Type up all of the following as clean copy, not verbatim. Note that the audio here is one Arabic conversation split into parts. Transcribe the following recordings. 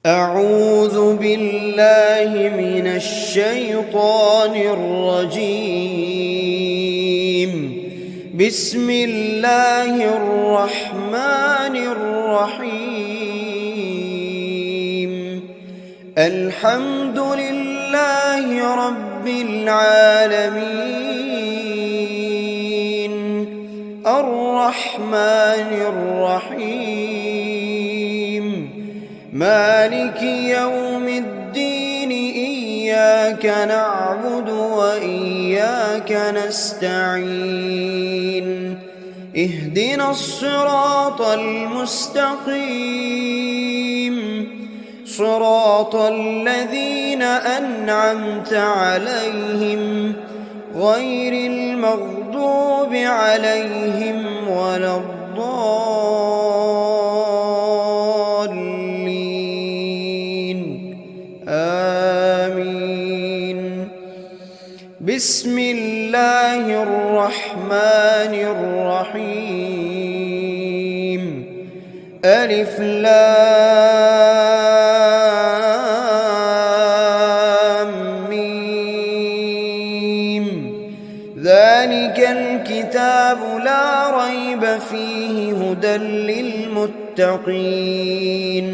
أعوذ بالله من الشيطان الرجيم. بسم الله الرحمن الرحيم. الحمد لله رب العالمين، الرحمن الرحيم، مالك يوم الدين. إياك نعبد وإياك نستعين. اهدنا الصراط المستقيم، صراط الذين أنعمت عليهم غير المغضوب عليهم ولا الضالين. آمين. بسم الله الرحمن الرحيم. ألف لام ميم. ذلك الكتاب لا ريب فيه هدى للمتقين،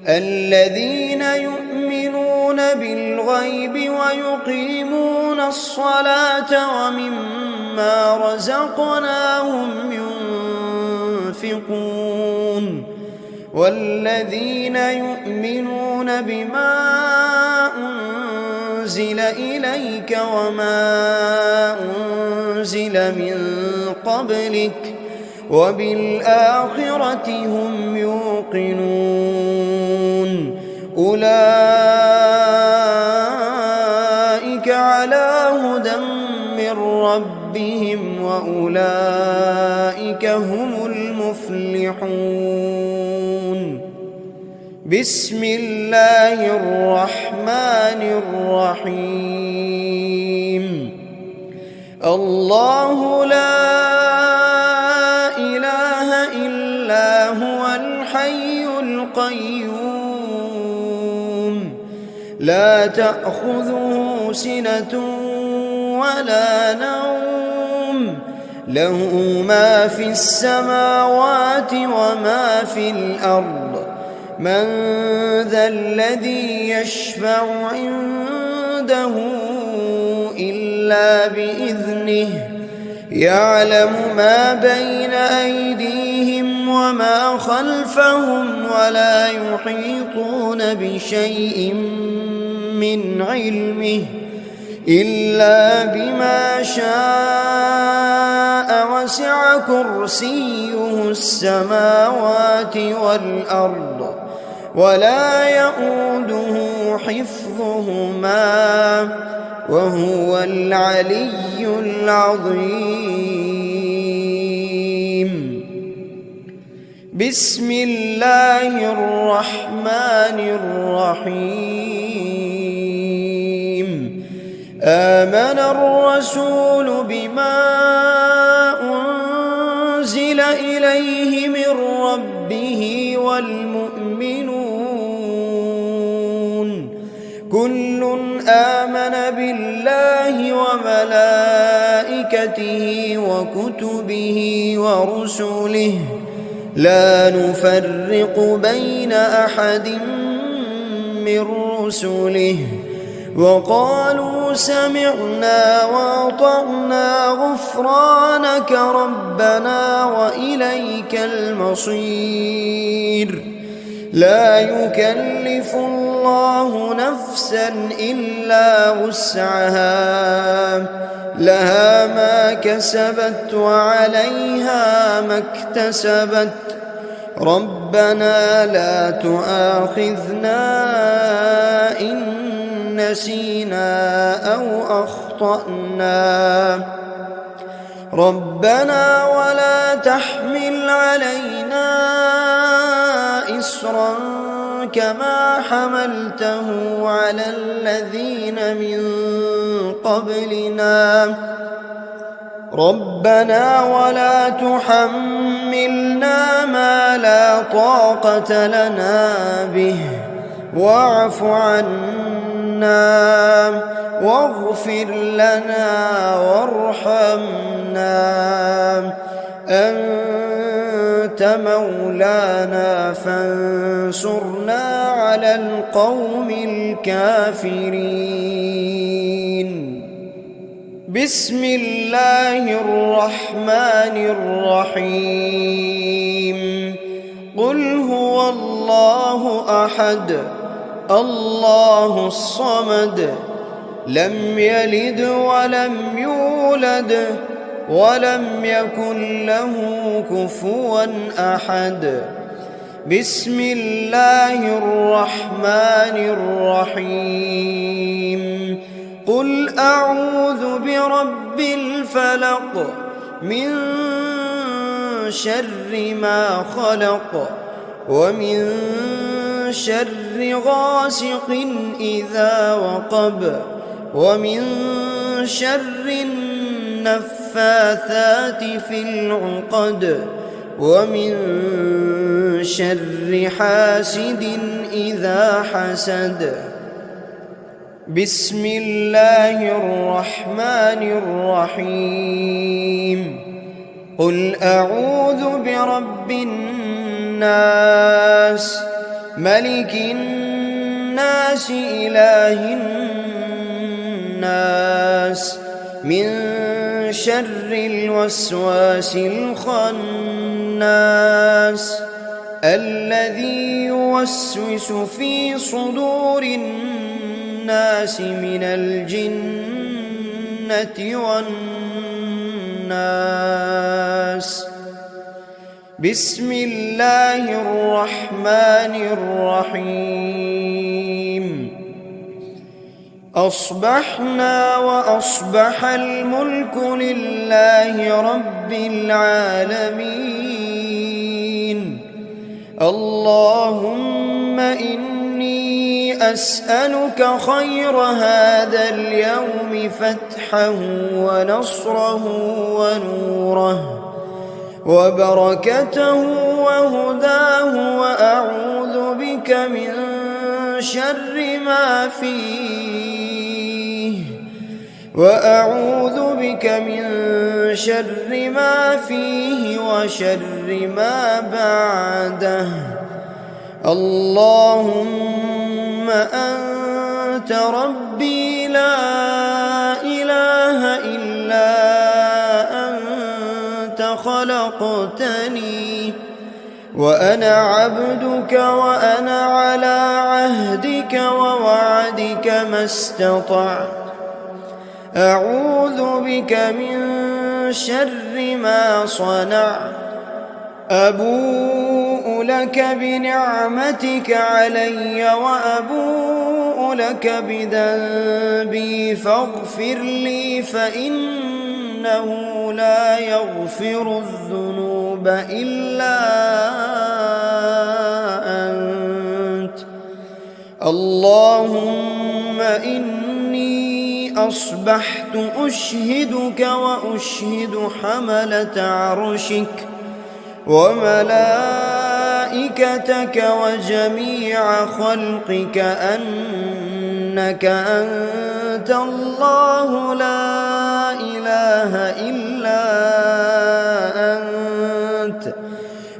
الذين يؤمنون بالغيب ويقيمون الصلاة ومما رزقناهم ينفقون، والذين يؤمنون بما أنزل إليك وما أنزل من قبلك وبالآخرة هم يوقنون. أولئك على هدى من ربهم وأولئك هم المفلحون. بسم الله الرحمن الرحيم. الله لا إله إلا هو الحي القيوم، لا تأخذه سنة ولا نوم، له ما في السماوات وما في الأرض. من ذا الذي يشفع عنده إلا بإذنه، يعلم ما بين أيديهم وما خلفهم ولا يحيطون بشيء من علمه إلا بما شاء، وسع كرسيه السماوات والأرض ولا يئوده حفظهما وهو العلي العظيم. بسم الله الرحمن الرحيم. آمن الرسول بما أنزل إليه من ربه والمؤمنون، كل آمن بالله وملائكته وكتبه ورسله، لا نفرق بين أحد من رسله، وقالوا سمعنا وأطعنا غفرانك ربنا وإليك المصير. لا يكلف الله نفسا إلا وسعها، لها ما كسبت وعليها ما اكتسبت. ربنا لا تؤاخذنا إن نسينا أو أخطأنا، ربنا ولا تحمل علينا إصرا كما حملته على الذين من قبلنا، ربنا ولا تحملنا ما لا طاقة لنا به واعف عنا واغفر لنا وارحمنا أنت مولانا فانصرنا على القوم الكافرين. بسم الله الرحمن الرحيم. قل هو الله أحد الله الصمد لم يلد ولم يولد ولم يكن له كفوا أحد. بسم الله الرحمن الرحيم. قل أعوذ برب الفلق من شر ما خلق ومن شر غاسق إذا وقب ومن شر النفاثات في العقد ومن شر حاسد إذا حسد. بسم الله الرحمن الرحيم. قل أعوذ برب الناس ملك الناس إله الناس من شر الوسواس الخناس الذي يوسوس في صدور الناس من الجنة والناس. بسم الله الرحمن الرحيم. أصبحنا وأصبح الملك لله رب العالمين. اللهم إني أسألك خير هذا اليوم فتحه ونصره ونوره وبركته وهداه وأعوذ بك من شر ما فيه وشر ما بعده. اللهم أنت ربي لا إله إلا أنت خلقتني وأنا عبدك وأنا على عهدك ووعدك ما استطعت. أعوذ بك من شر ما صنعت. أبوء لك بنعمتك علي وأبوء لك بذنبي فاغفر لي فإنه لا يغفر الذنوب إلا أنت. اللهم إني أصبحت أشهدك وأشهد حملة عرشك وملائكتك وجميع خلقك أنك أنت الله لا إله إلا أنت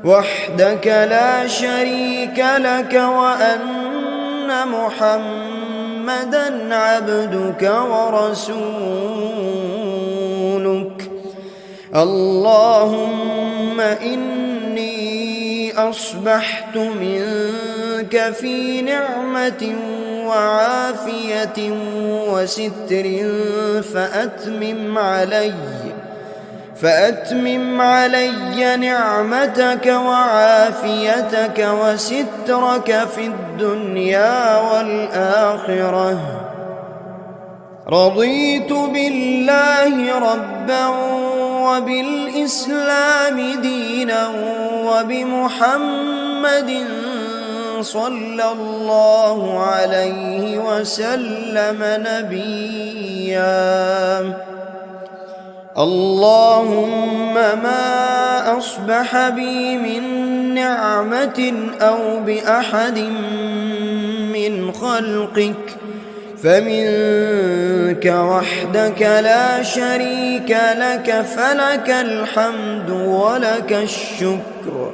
وحدك لا شريك لك وأن محمدًا عبدك ورسولك. اللهم إني أصبحت منك في نعمة وعافية وستر فأتمم علي نعمتك وعافيتك وسترك في الدنيا والآخرة. رضيت بالله ربا وبالإسلام دينا وبمحمد صلى الله عليه وسلم نبيا. اللهم ما أصبح بي من نعمة أو بأحد من خلقك فمنك وحدك لا شريك لك فلك الحمد ولك الشكر.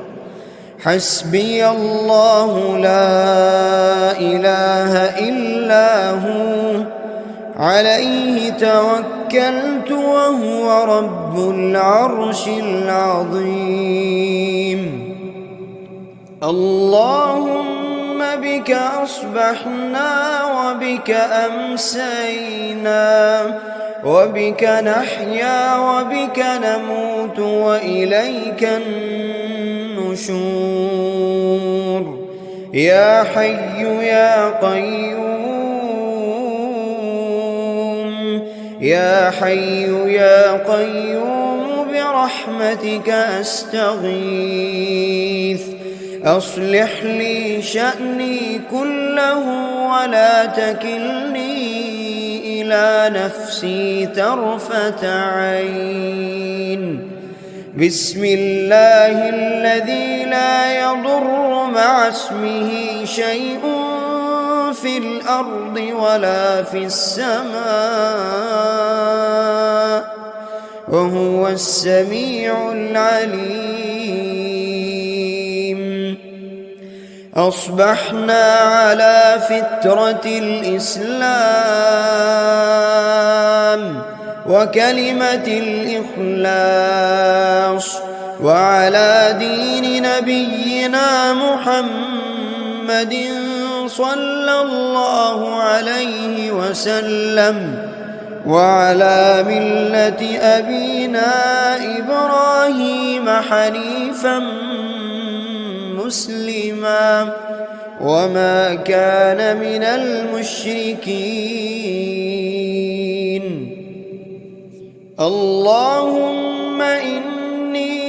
حسبي الله لا إله إلا هو عليه توكلت وهو رب العرش العظيم. اللهم بك أصبحنا وبك أمسينا وبك نحيا وبك نموت وإليك النشور. يا حي يا قيوم يا حي يا قيوم برحمتك أستغيث. أصلح لي شأني كله ولا تكلني إلى نفسي طرفة عين. بسم الله الذي لا يضر مع اسمه شيء في الأرض ولا في السماء وهو السميع العليم. أصبحنا على فطرة الإسلام وكلمة الإخلاص وعلى دين نبينا محمد صلى الله عليه وسلم وعلى ملة أبينا إبراهيم حنيفا مسلما وما كان من المشركين. اللهم إني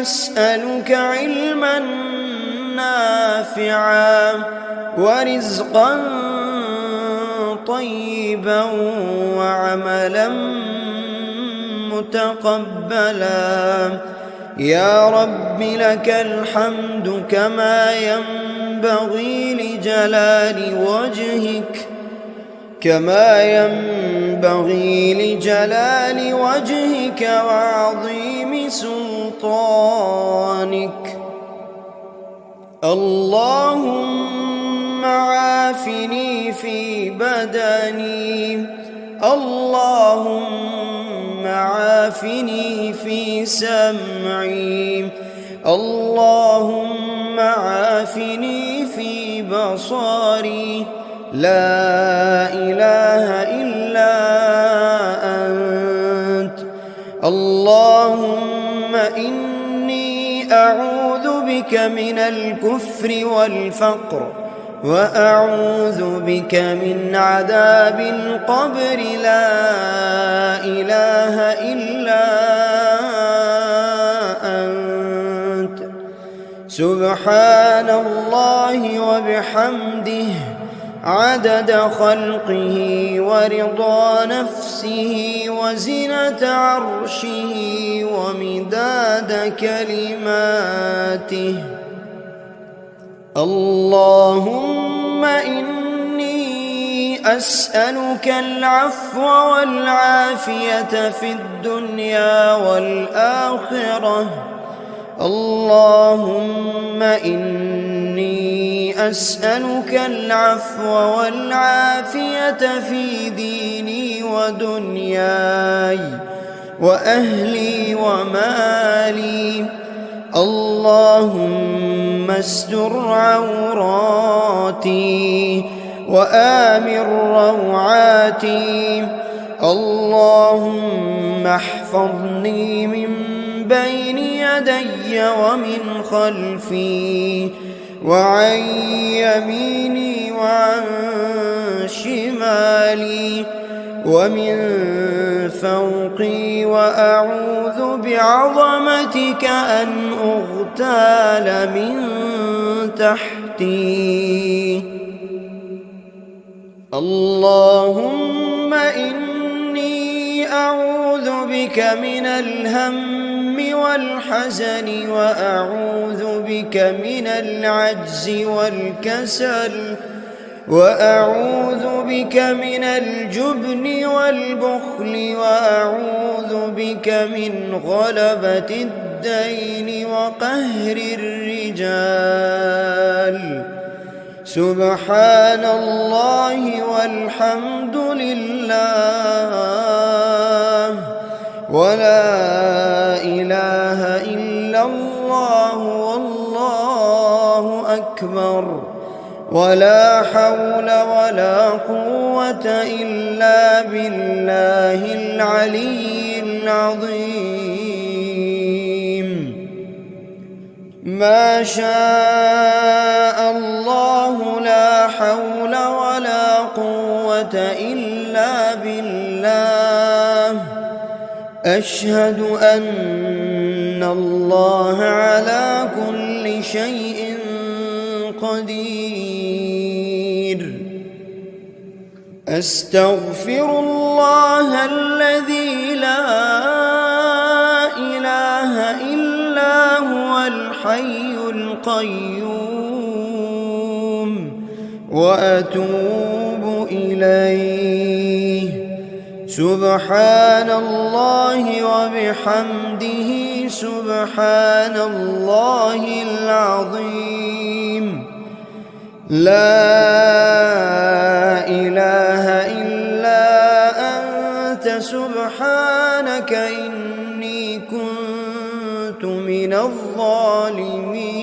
أسألك علما نافعا ورزقا طيبا وعملا متقبلا. يا رب لك الحمد كما ينبغي لجلال وجهك وعظيم سلطانك. اللهم عافني في بدني اللهم عافني في سمعي اللهم عافني في بصري. لا إله إلا أنت. اللهم إني أعوذ بك من الكفر والفقر وأعوذ بك من عذاب القبر. لا إله إلا أنت. سبحان الله وبحمده عدد خلقه ورضا نفسه وزنة عرشه ومداد كلماته. اللهم إني أسألك العفو والعافية في الدنيا والآخرة. اللهم إني أسألك العفو والعافية في ديني ودنياي وأهلي ومالي. اللهم استر عوراتي وآمن روعاتي. اللهم احفظني من بين يدي ومن خلفي وعن يميني وعن شمالي ومن فوقي وأعوذ بعظمتك أن أغتال من تحتي. اللهم إني أعوذ بك من الهم والحزن وأعوذ بك من العجز والكسل وأعوذ بك من الجبن والبخل وأعوذ بك من غلبة الدين وقهر الرجال. سبحان الله والحمد لله ولا إله إلا الله والله أكبر ولا حول ولا قوة إلا بالله العلي العظيم. ما شاء الله لا حول ولا قوة إلا بالله. أشهد أن الله على كل شيء قدير. أستغفر الله الذي لا إله إلا هو الحي القيوم وأتوب إليه. سبحان الله وبحمده سبحان الله العظيم. لا إله إلا أنت سبحانك إني كنت من الظالمين.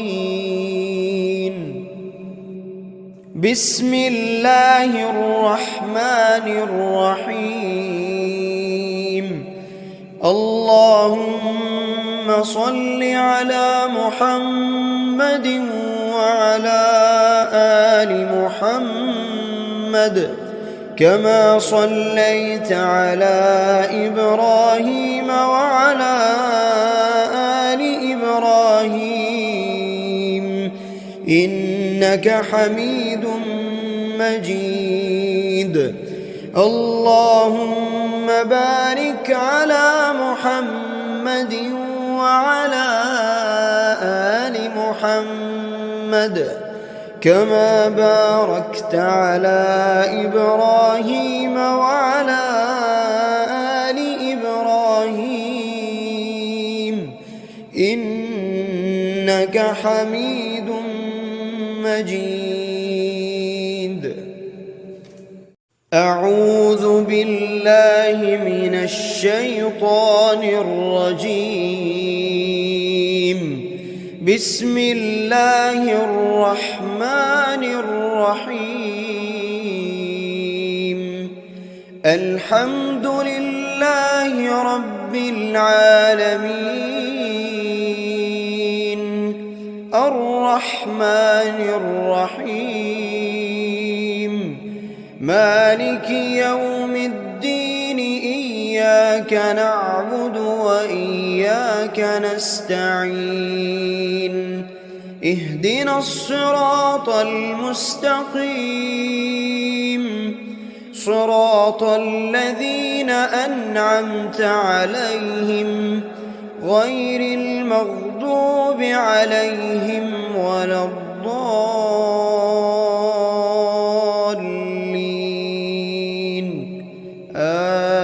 بسم الله الرحمن الرحيم. اللهم صل على محمد وعلى آل محمد كما صليت على إبراهيم وعلى آل إبراهيم إنك حميد مجيد. اللهم بارك على محمد وعلى آل محمد كما باركت على إبراهيم وعلى آل إبراهيم إنك حميد مجيد. أعوذ بالله من الشيطان الرجيم. بسم الله الرحمن الرحيم. الحمد لله رب العالمين الرحمن الرحيم مالك يوم الدين. إياك نعبد وإياك نستعين. اهدنا الصراط المستقيم صراط الذين أنعمت عليهم غير المغضوب عليهم ولا الضالين.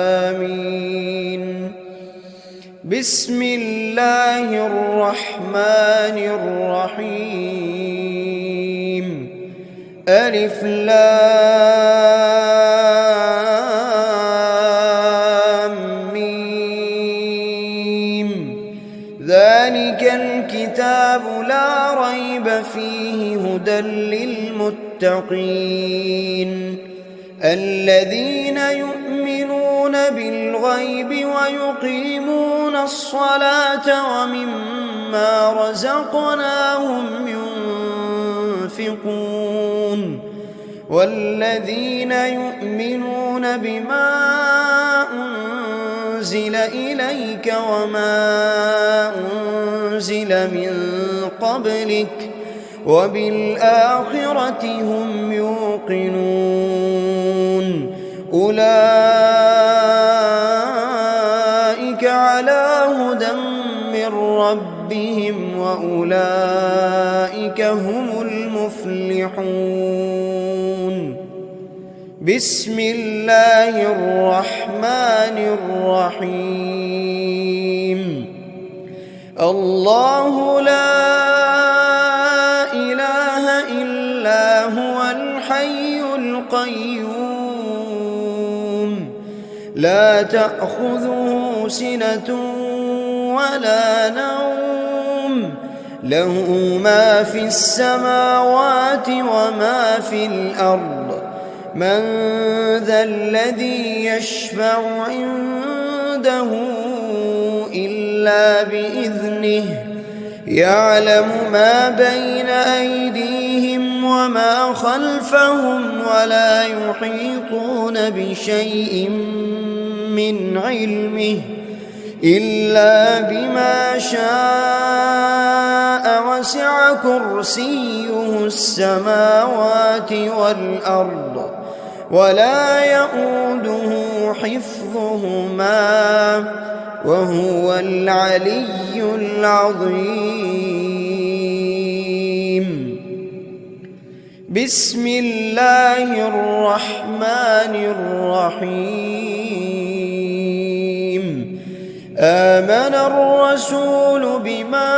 آمين. بسم الله الرحمن الرحيم. ألف لام ميم. ذلك الكتاب لا ريب فيه هدى للمتقين الذين يؤمنون بالغيب ويقيمون الصلاة ومما رزقناهم ينفقون والذين يؤمنون بما أنزل إليك وما أنزل من قبلك وبالآخرة هم يوقنون. أولئك على هدى من ربهم وأولئك هم المفلحون. بسم الله الرحمن الرحيم الله لا إله إلا هو الحي القيوم لا تأخذه سنة ولا نوم له ما في السماوات وما في الأرض من ذا الذي يشفع عنده إلا بإذنه يعلم ما بين أيديهم وما خلفهم ولا يحيطون بشيء من علمه إلا بما شاء وسع كرسيه السماوات والأرض ولا يؤوده حفظهما وهو العلي العظيم بسم الله الرحمن الرحيم آمن الرسول بما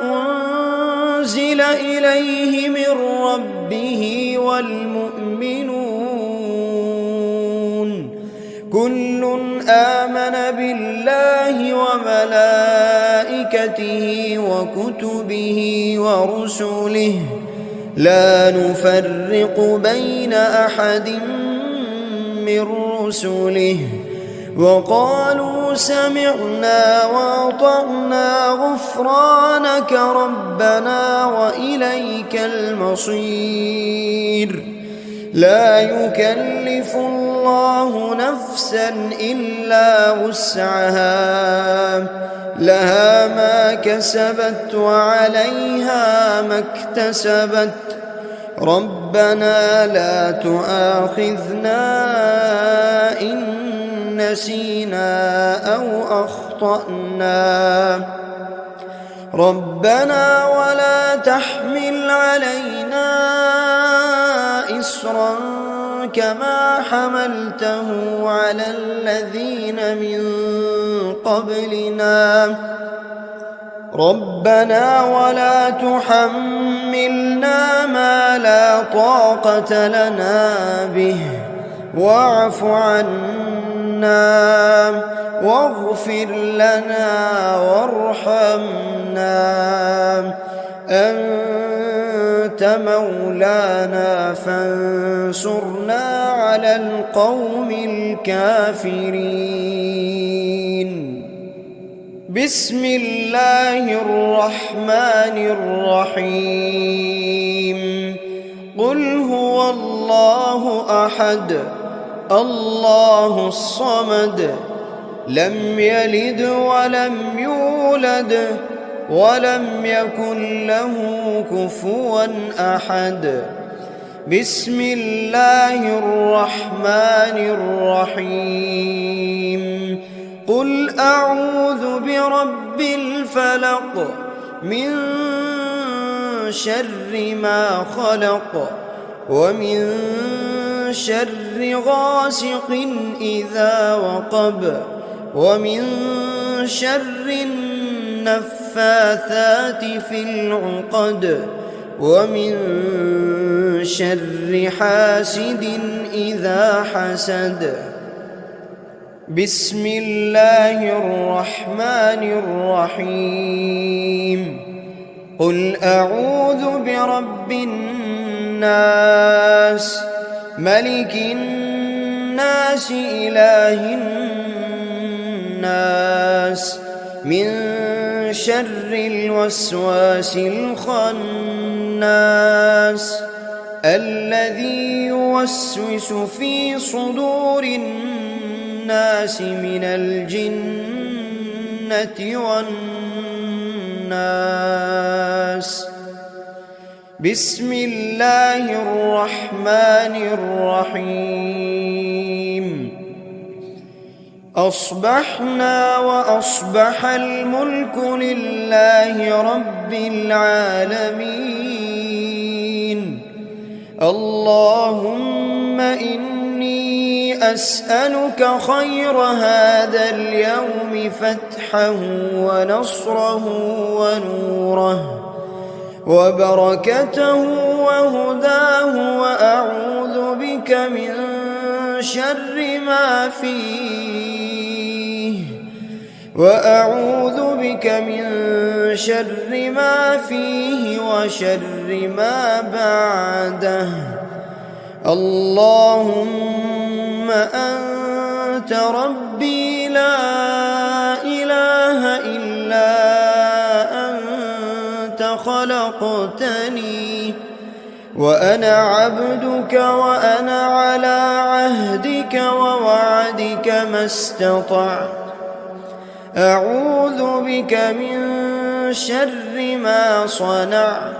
أنزل إليه من ربه والمؤمنون كل آمن بالله وملائكته وكتبه ورسله لا نفرق بين أحد من رسله وقالوا سمعنا وأطعنا غفرانك ربنا وإليك المصير لا يكلف الله نفسا إلا وسعها لها ما كسبت وعليها ما اكتسبت ربنا لا تؤاخذنا إن نسينا أو أخطأنا ربنا ولا تحمل علينا إصرا كما حملته على الذين من قبلنا ربنا ولا تحملنا ما لا طاقة لنا به واعف عنا واغفر لنا وارحمنا أنت مولانا فانصرنا على القوم الكافرين بسم الله الرحمن الرحيم قل هو الله أحد الله الصمد لم يلد ولم يولد ولم يكن له كفوا أحد بسم الله الرحمن الرحيم قل أعوذ برب الفلق من شر ما خلق ومن شر غاسق إذا وقب ومن شر النفاثات في العقد ومن شر حاسد إذا حسد بسم الله الرحمن الرحيم قل أعوذ برب الناس ملك الناس إله الناس من شر الوسواس الخناس الذي يوسوس في صدور الناس من الجنة والناس بسم الله الرحمن الرحيم أصبحنا وأصبح الملك لله رب العالمين اللهم إني أسألك خير هذا اليوم فتحه ونصره ونوره وبركته وهداه، وأعوذ بك من شر ما فيه وشر ما بعده. اللهم أنت ربي لا إله إلا أنت خلقتني وأنا عبدك وأنا على عهدك ووعدك ما استطعت. أعوذ بك من شر ما صنعت.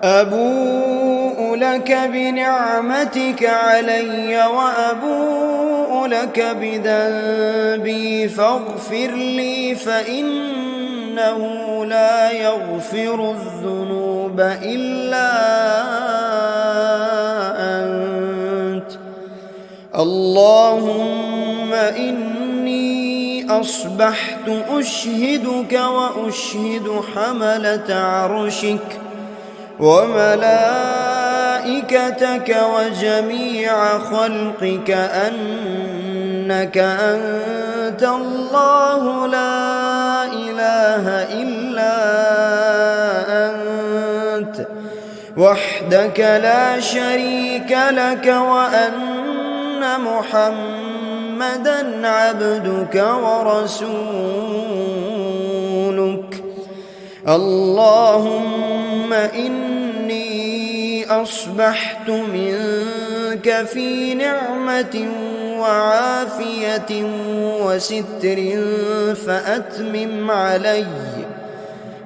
أبوء لك بنعمتك علي وأبوء لك بذنبي فاغفر لي فإنه لا يغفر الذنوب إلا أنت. اللهم إني أصبحت أشهدك وأشهد حملة عرشك وملائكتك وجميع خلقك أنك أنت الله لا إله إلا أنت وحدك لا شريك لك، وأن محمدًا عبدك ورسولك. اللهم إني أصبحت منك في نعمة وعافية وستر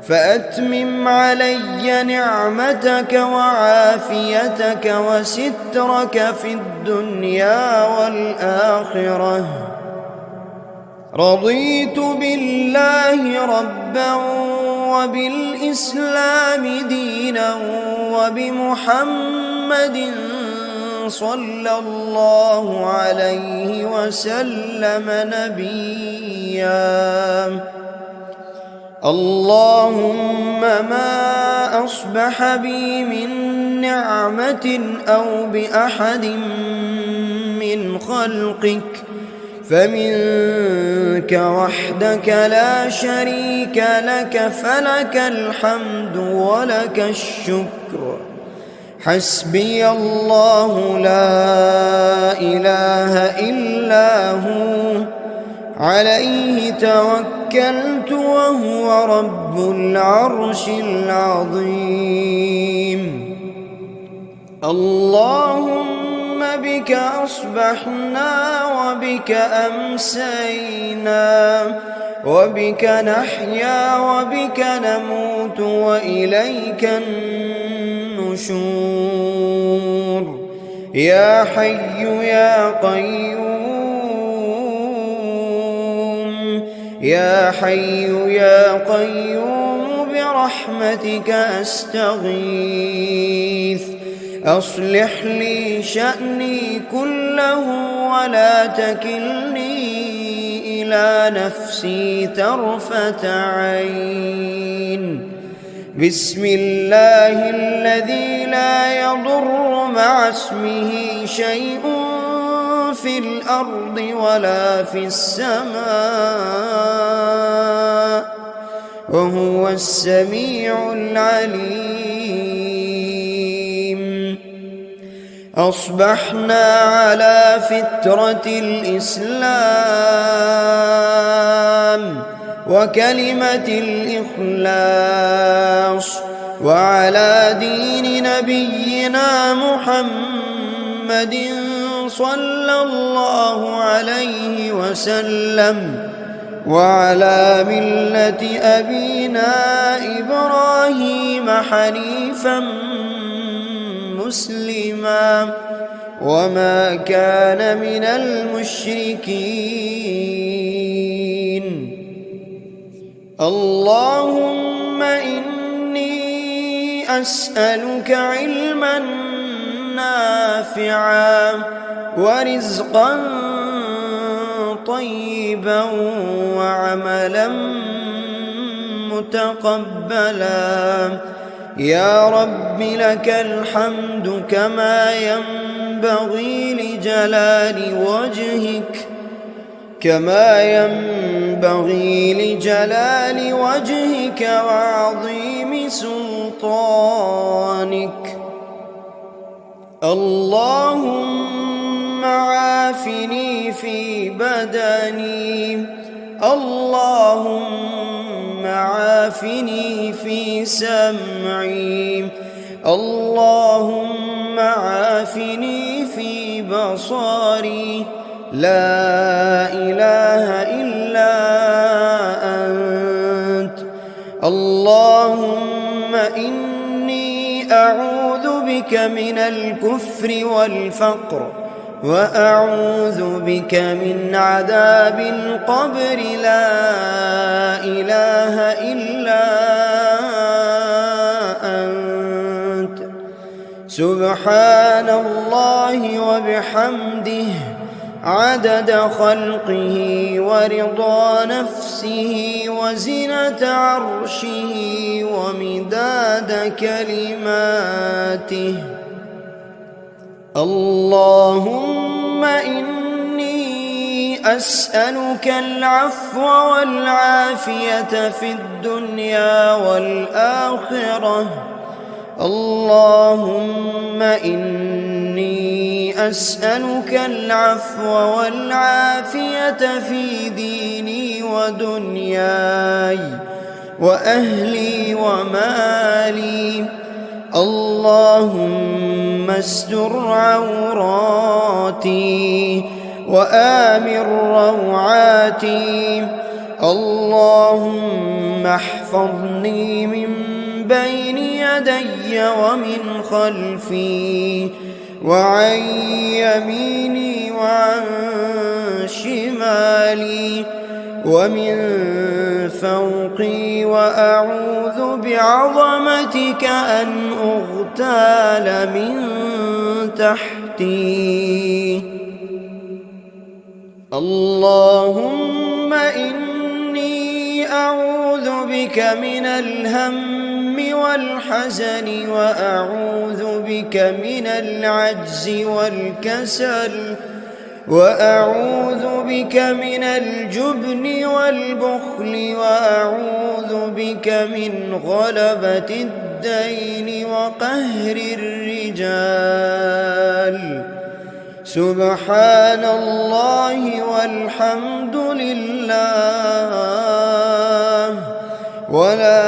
فأتمم علي نعمتك وعافيتك وسترك في الدنيا والآخرة. رضيت بالله ربا وبالإسلام دينا وبمحمد صلى الله عليه وسلم نبيا. اللهم ما أصبح بي من نعمة أو بأحد من خلقك فمنك وحدك لا شريك لك، فلك الحمد ولك الشكر. حسبي الله لا إله إلا هو عليه توكلت وهو رب العرش العظيم. اللهم بك أصبحنا وبك أمسينا وبك نحيا وبك نموت وإليك النشور. يا حي يا قيوم، يا حي يا قيوم برحمتك أستغيث. أصلح لي شأني كله ولا تكلني إلى نفسي طرفة عين. بسم الله الذي لا يضر مع اسمه شيء في الأرض ولا في السماء وهو السميع العليم. أصبحنا على فطرة الإسلام وكلمة الإخلاص وعلى دين نبينا محمد صلى الله عليه وسلم وعلى ملة أبينا إبراهيم حنيفا مسلما وما كان من المشركين. اللهم إني أسألك علما نافعا نافعا ورزقا طيبا وعملا متقبلا. يا رب لك الحمد كما ينبغي لجلال وجهك وعظيم سلطانك. اللهم عافني في بدني، اللهم عافني في سمعي، اللهم عافني في بصري. لا إله إلا أنت. اللهم إني أعوذ بك من الكفر والفقر، وأعوذ بك من عذاب القبر. لا إله إلا أنت. سبحان الله وبحمده عدد خلقه ورضا نفسه وزنة عرشه ومداد كلماته. اللهم إني أسألك العفو والعافية في الدنيا والآخرة. اللهم إني أسألك العفو والعافية في ديني ودنياي وأهلي ومالي. اللهم استر عوراتي وآمن روعاتي. اللهم احفظني من بين يدي ومن خلفي وعن يميني وعن شمالي ومن فوقي، وأعوذ بعظمتك أن أغتال من تحتي. اللهم إني أعوذ بك من الهم والحزن، وأعوذ بك من العجز والكسل، وأعوذ بك من الجبن والبخل، وأعوذ بك من غلبة الدين وقهر الرجال. سبحان الله والحمد لله ولا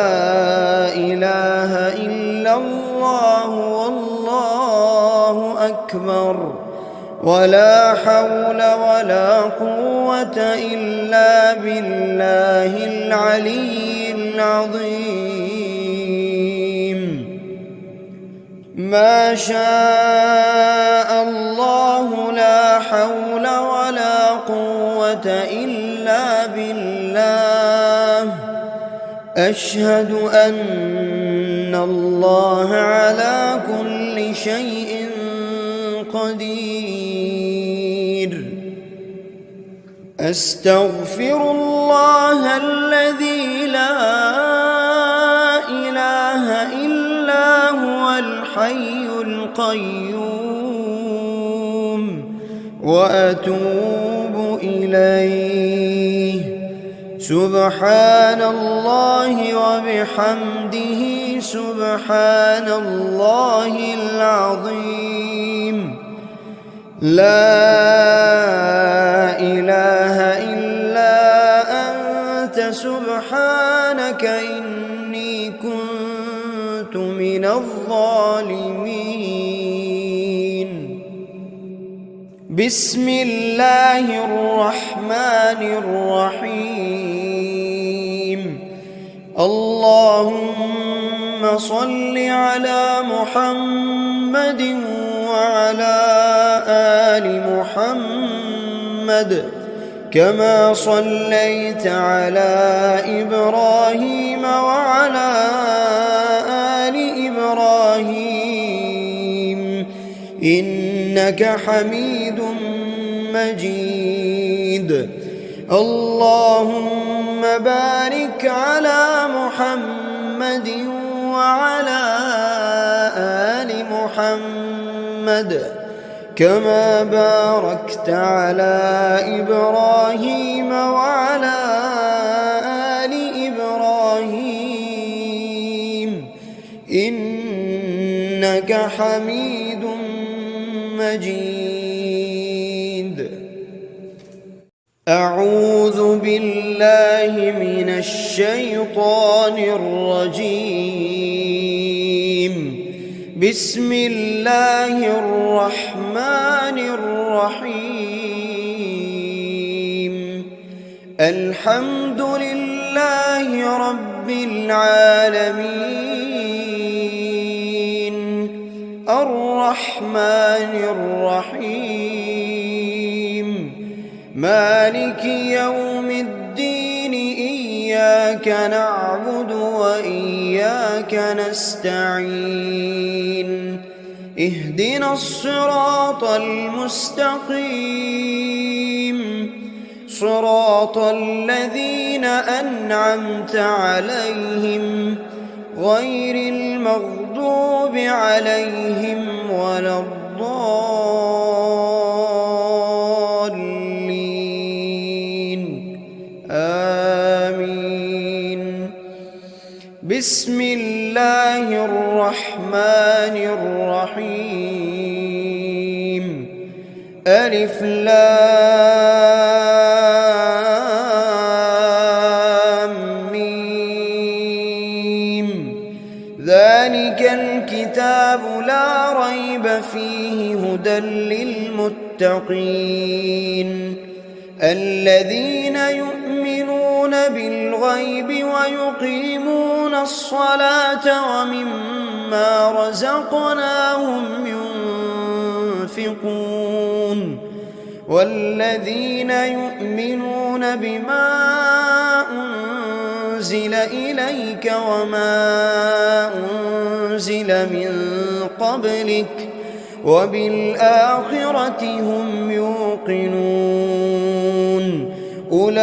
إله إلا الله والله أكبر، ولا حول ولا قوة إلا بالله العلي العظيم. ما شاء الله لا حول ولا قوة إلا بالله. أشهد أن الله على كل شيء قدير. أستغفر الله الذي لا إله إلا هو الحي القيوم، وأتوب إليه. سبحان الله وبحمده سبحان الله العظيم. لا إله إلا أنت سبحانك إني كنت من الظالمين. بسم الله الرحمن الرحيم. اللهم صل على محمد وعلى آل محمد كما صليت على إبراهيم وعلى آل إبراهيم إنك حميد مجيد. اللهم بارك على محمد وعلى آل محمد كما باركت على إبراهيم وعلى آل إبراهيم إنك حميد مجيد. أعوذ بالله من الشيطان الرجيم. بسم الله الرحمن الرحيم. الحمد لله رب العالمين الرحمن الرحيم مالك يوم الدين إياك نعبد وإياك نستعين اهدنا الصراط المستقيم صراط الذين أنعمت عليهم غير المغضوب عليهم ولا الضالين آمين. بسم الله الرحمن الرحيم. ألف لام ميم. ذلك الكتاب لا ريب فيه هدى للمتقين الذين يؤمنون بالغيب ويقيمون الصلاة ومما رزقناهم ينفقون والذين يؤمنون بما أنزل إليك وما أنزل من قبلك وبالآخرة هم يوقنون أولئك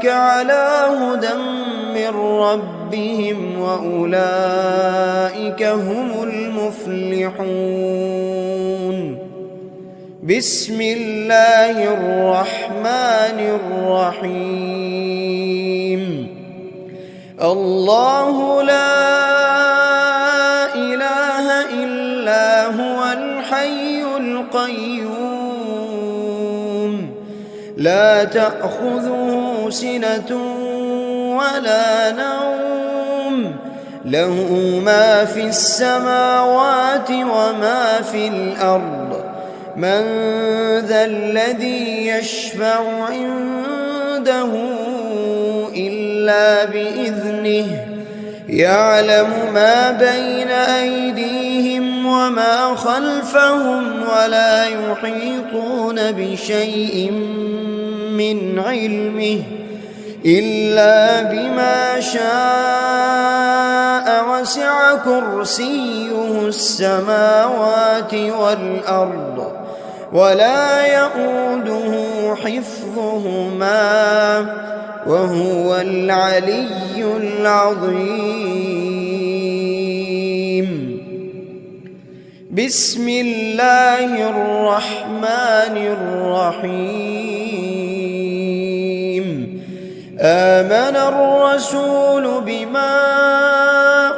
على هدى من ربهم وأولئك هم المفلحون. بسم الله الرحمن الرحيم. الله لا إله إلا هو الحي القيوم لا تأخذه سنة ولا نوم له ما في السماوات وما في الأرض من ذا الذي يشفع عنده إلا بإذنه يعلم ما بين أيديهم وما خلفهم ولا يحيطون بشيء من علمه إلا بما شاء وسع كرسيه السماوات والأرض ولا يؤوده حفظهما وهو العلي العظيم. بسم الله الرحمن الرحيم. آمن الرسول بما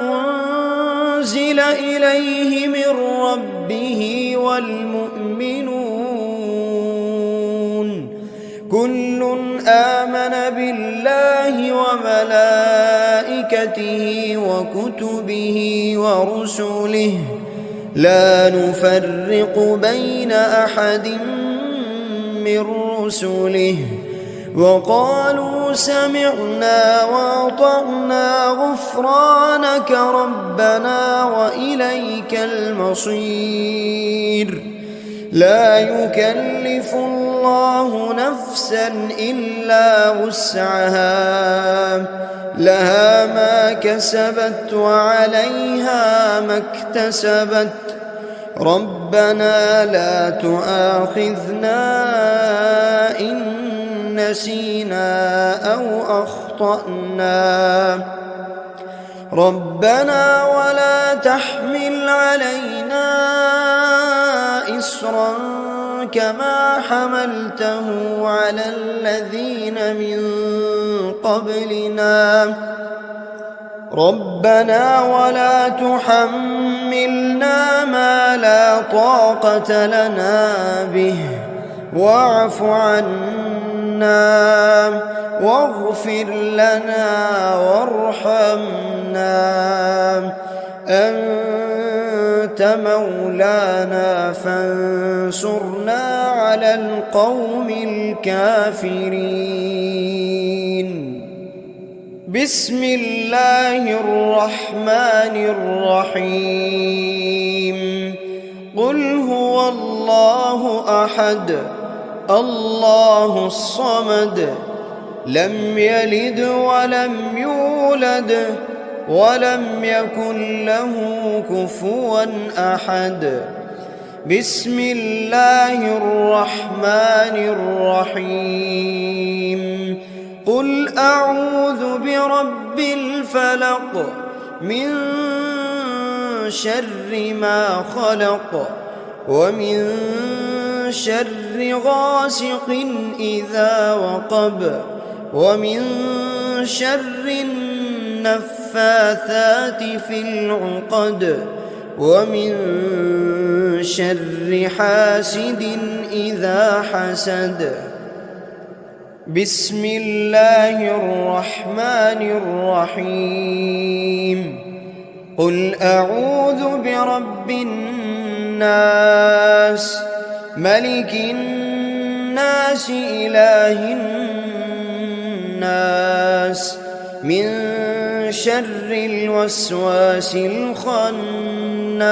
أنزل إليه من ربه والمؤمنون كل آمن بالله وملائكته وكتبه ورسله لا نفرق بين أحد من رسله وقالوا سمعنا وأطعنا غفرانك ربنا وإليك المصير. لا يكلف الله نفسا إلا وسعها لها ما كسبت وعليها ما اكتسبت ربنا لا تؤاخذنا إن نسينا أو أخطأنا ربنا ولا تحمل علينا إصرا كما حملته على الذين من قبلنا ربنا ولا تحملنا ما لا طاقة لنا به واعف عنا واغفر لنا وارحمنا أنت مولانا فانصرنا على القوم الكافرين. بسم الله الرحمن الرحيم. قل هو الله أحد الله الصمد لم يلد ولم يولد ولم يكن له كفوا أحد. بسم الله الرحمن الرحيم. قل أعوذ برب الفلق من شر ما خلق ومن شر غاسق إذا وقب ومن شر النفاثات في العقد ومن شر حاسد إذا حسد. بسم الله الرحمن الرحيم. قل أعوذ برب الناس ملك الناس إله الناس من شر الوسواس الخناس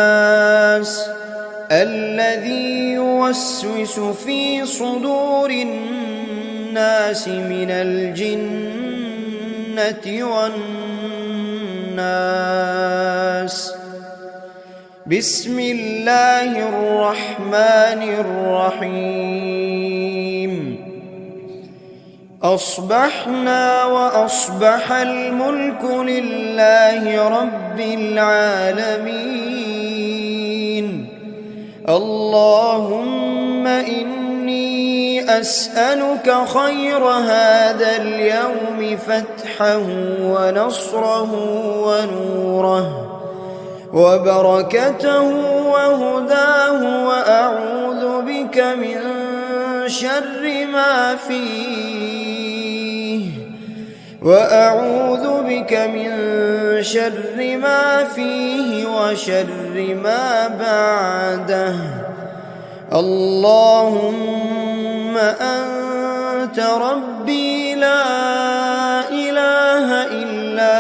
الذي يوسوس في صدور الناس من الجنة والناس. بسم الله الرحمن الرحيم. أصبحنا وأصبح الملك لله رب العالمين. اللهم إني أسألك خير هذا اليوم فتحه ونصره ونوره وبركته وهداه وأعوذ بك من شر ما فيه وشر ما بعده. اللهم أنت ربي لا إله إلا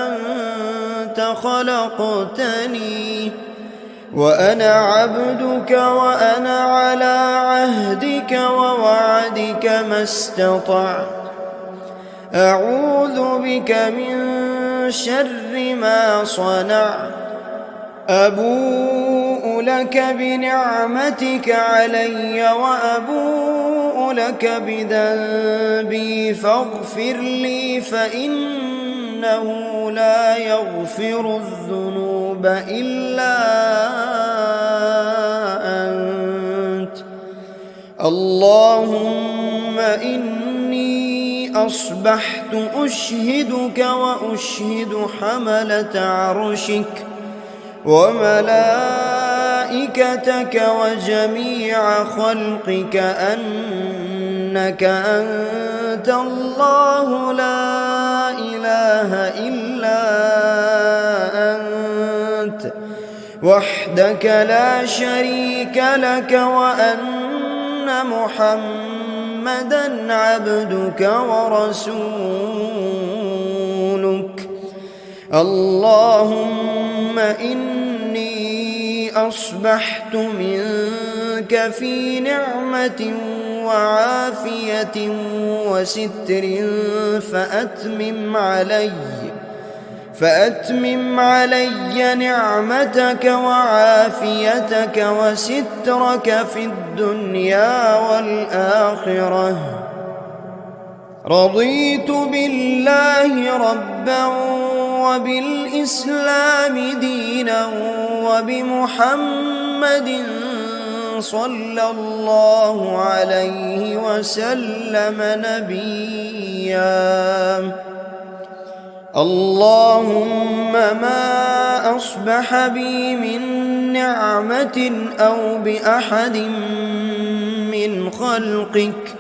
أنت خلقتني وأنا عبدك وأنا على عهدك ووعدك ما استطعت. أعوذ بك من شر ما صنعت. أبوء لك بنعمتك علي وأبوء لك بذنبي فاغفر لي فإنه لا يغفر الذنوب إلا أنت. اللهم إني أصبحت أشهدك وأشهد حملة عرشك وملائكتك وجميع خلقك أنك أنت الله لا إله إلا أنت وحدك لا شريك لك وأن محمدًا عبدك ورسولك. اللهم إني أصبحت منك في نعمة وعافية وستر فأتمم علي نعمتك وعافيتك وسترك في الدنيا والآخرة. رضيت بالله ربا وبالإسلام دينا وبمحمد صلى الله عليه وسلم نبيا. اللهم ما أصبح بي من نعمة أو بأحد من خلقك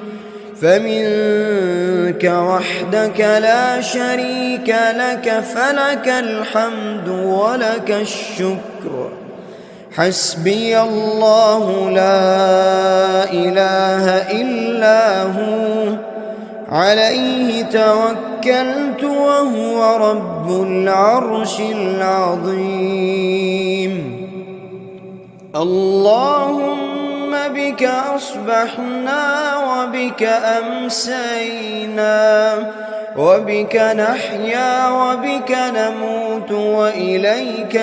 فمنك وحدك لا شريك لك، فلك الحمد ولك الشكر. حسبي الله لا إله إلا هو، عليه توكلت وهو رب العرش العظيم. اللهم بك أصبحنا وبك أمسينا وبك نحيا وبك نموت وإليك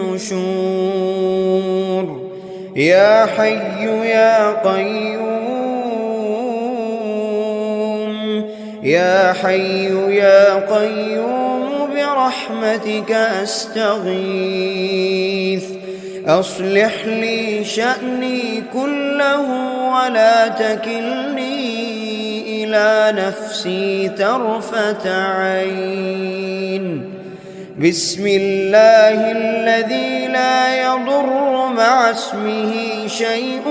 النشور. يا حي يا قيوم، يا حي يا قيوم برحمتك أستغيث. أصلح لي شأني كله ولا تكلني إلى نفسي طرفة عين. بسم الله الذي لا يضر مع اسمه شيء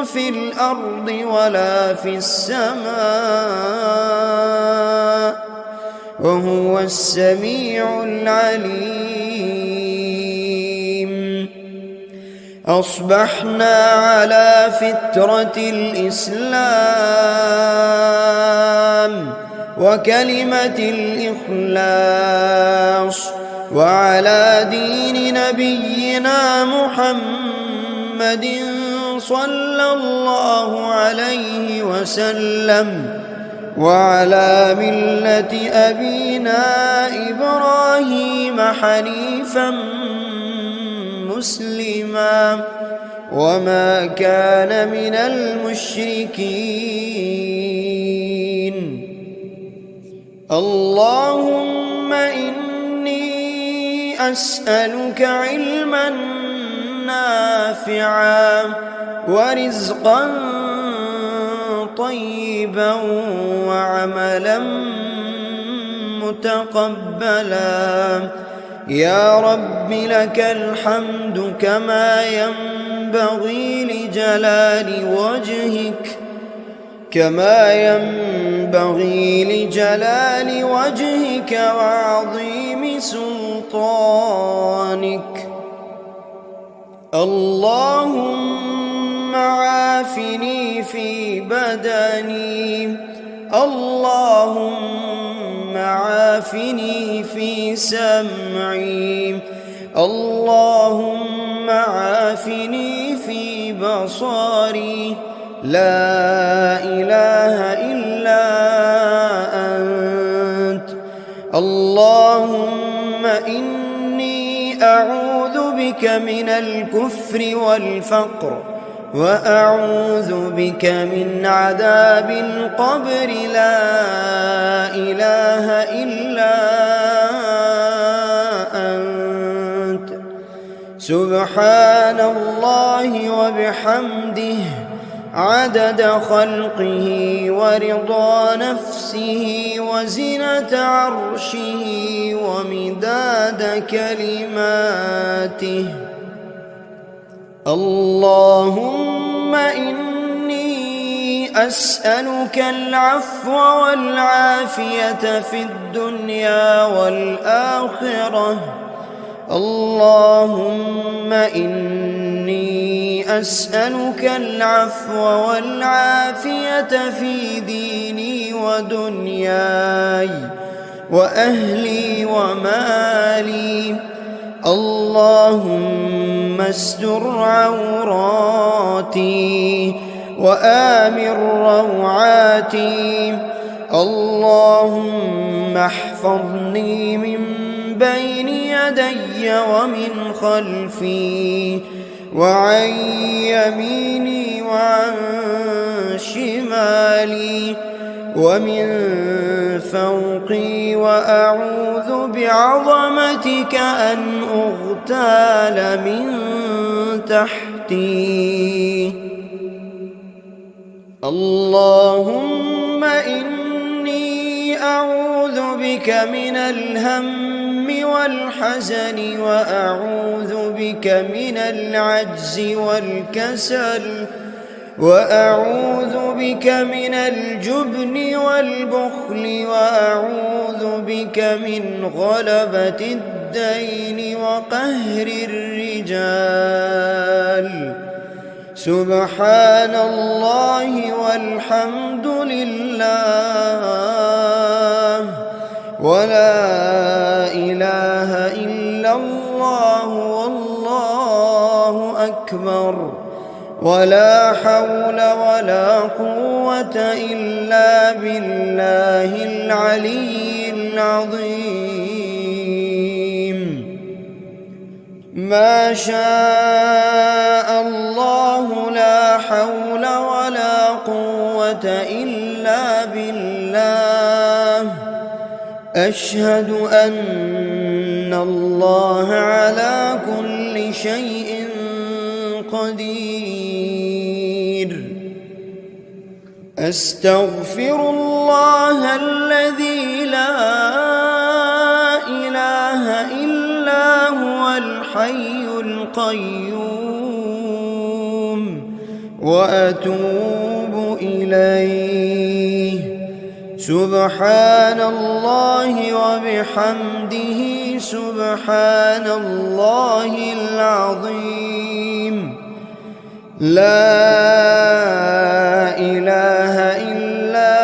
في الأرض ولا في السماء وهو السميع العليم. أصبحنا على فطرة الإسلام وكلمة الإخلاص وعلى دين نبينا محمد صلى الله عليه وسلم وعلى ملة أبينا إبراهيم حنيفا مسلما وما كان من المشركين. اللهم إني أسألك علما نافعا ورزقا طيبا وعملا متقبلا. يا رب لك الحمد كما ينبغي لجلال وجهك وعظيم سلطانك. اللهم عافني في بدني، اللهم عافني في سمعي، اللهم عافني في بصري. لا إله إلا أنت. اللهم إني أعوذ بك من الكفر والفقر وأعوذ بك من عذاب القبر. لا إله إلا أنت. سبحان الله وبحمده عدد خلقه ورضا نفسه وزنة عرشه ومداد كلماته. اللهم إني أسألك العفو والعافية في الدنيا والآخرة. اللهم إني أسألك العفو والعافية في ديني ودنياي وأهلي ومالي. اللهم استر عوراتي وآمن روعاتي. اللهم احفظني من بين يدي ومن خلفي وعن يميني وعن شمالي ومن فوقي، وأعوذ بعظمتك أن أغتال من تحتي. اللهم إني أعوذ بك من الهم والحزن، وأعوذ بك من العجز والكسل، وأعوذ بك من الجبن والبخل، وأعوذ بك من غلبة الدين وقهر الرجال. سبحان الله والحمد لله ولا إله إلا الله والله أكبر، ولا حول ولا قوة إلا بالله العلي العظيم. ما شاء الله لا حول ولا قوة إلا بالله. أشهد أن الله على كل شيء قدير. أستغفر الله الذي لا إله إلا هو الحي القيوم، وأتوب إليه. سبحان الله وبحمده سبحان الله العظيم. لا إله إلا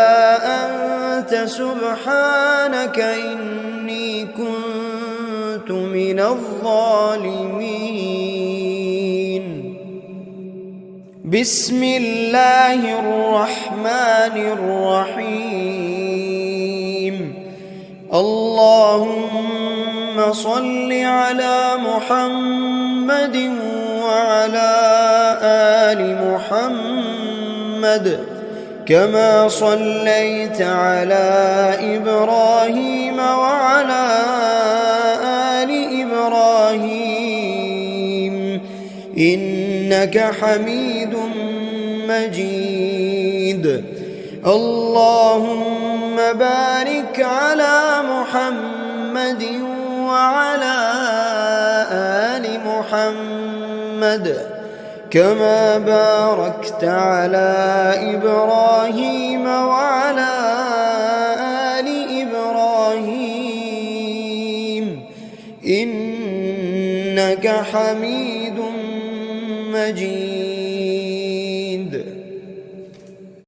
أنت سبحانك إني كنت من الظالمين. بسم الله الرحمن الرحيم. اللهم صل على محمد وعلى آل محمد كما صليت على إبراهيم وعلى آل إبراهيم إنك حميد مجيد. اللهم بارك على محمد وعلى آل محمد كما باركت على إبراهيم وعلى آل إبراهيم إنك حميد مجيد.